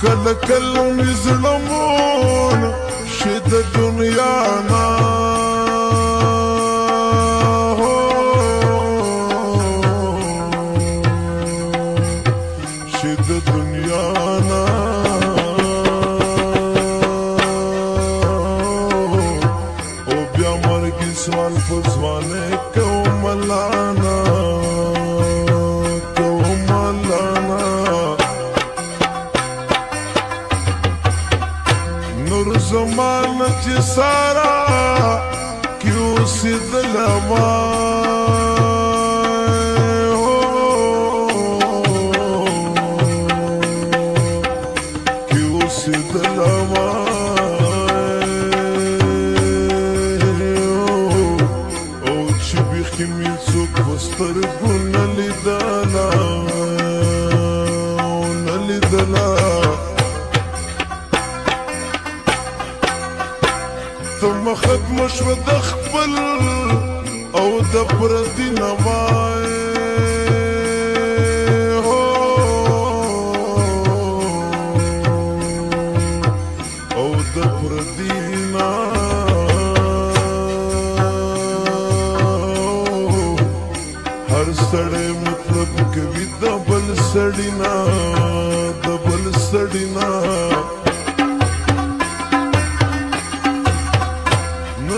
کله کله مې زړه مون شي د دنیا نه شي د دنیا نه او بیا مرګ سوال په ځوانه کوم لانا نور زمان چې سارا کیو سید لما کیو سید لما او چې بیخي مې څوک په سترګو نه لیدله نه لیدله تم ختم شو د خپل او د پردي نوای او د پردي نا هر سړی مطلب کوي د بل سړی نا د بل سړی نا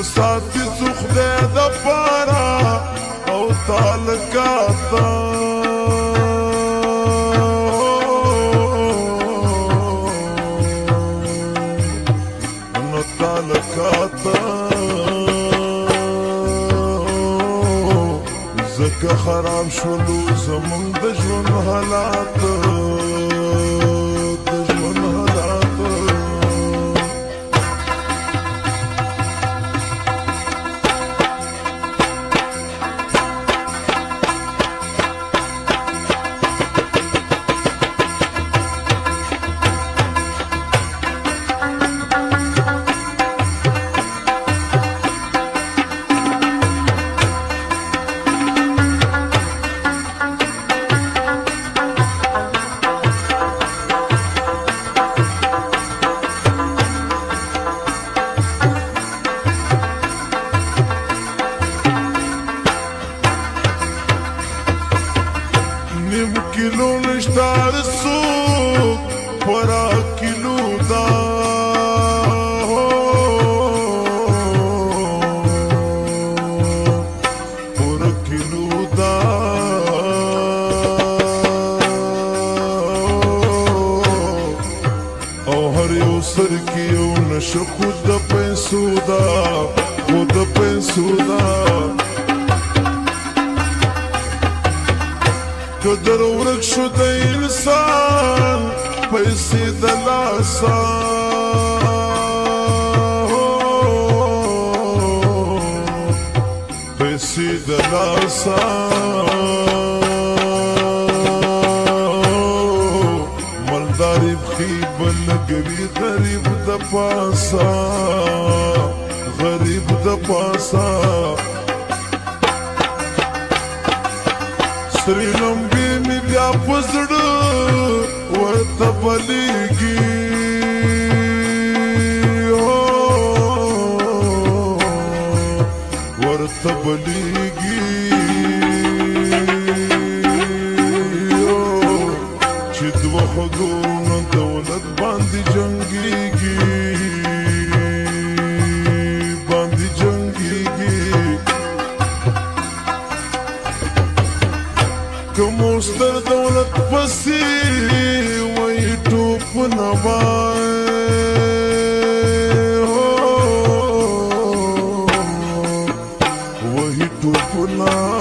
ساتي څو خدای د پاره او تعلقاتا نو تعلقاتا زکه خراب شولو زمون د ژوند حالات نیم کیلو نشتار سوک پورا کیلو دا پورا کیلو دا او هر یو سر کی یو نشو خود د پیسو دا خود د پیسو دا قدر ورک شو د انسان پیسې د لاسه پیسې د لاسه مالداري بخي بل ګوي غریب د پاسه غریب د پاسه سری لمبی می بیا پزړه ورته بلیږي ورته بلیږي چې دوه خدونه دولت باندې جنګيږي باندې جنګيږي کموستر دولت پسی وی ټوپ نوای وی ټوپ نوای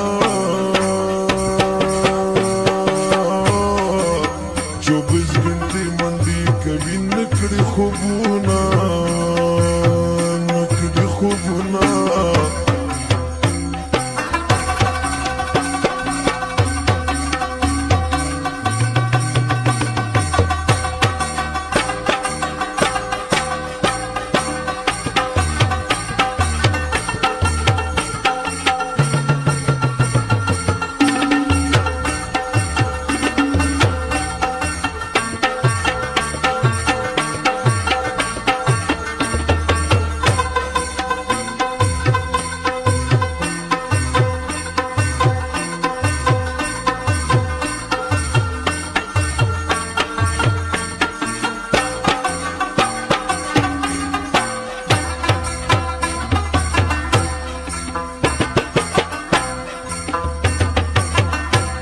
24 घंटे منډي کوي نکړي خوبونه نکړي خوبونه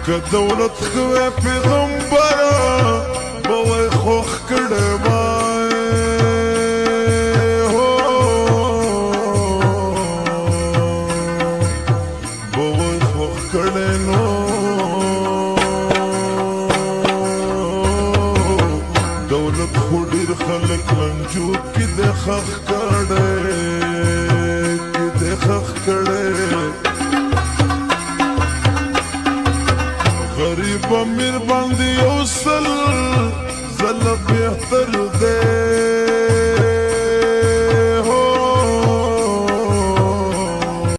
که دولت خوی پیغمبره بوی خوخ کڑی بای بوی خوخ کڑی نو دولت خو ډیر خلک لنجو کی ده خخ کڑی کی ده خخ کڑی غریب امیر باندې یو سل زل بهتر دی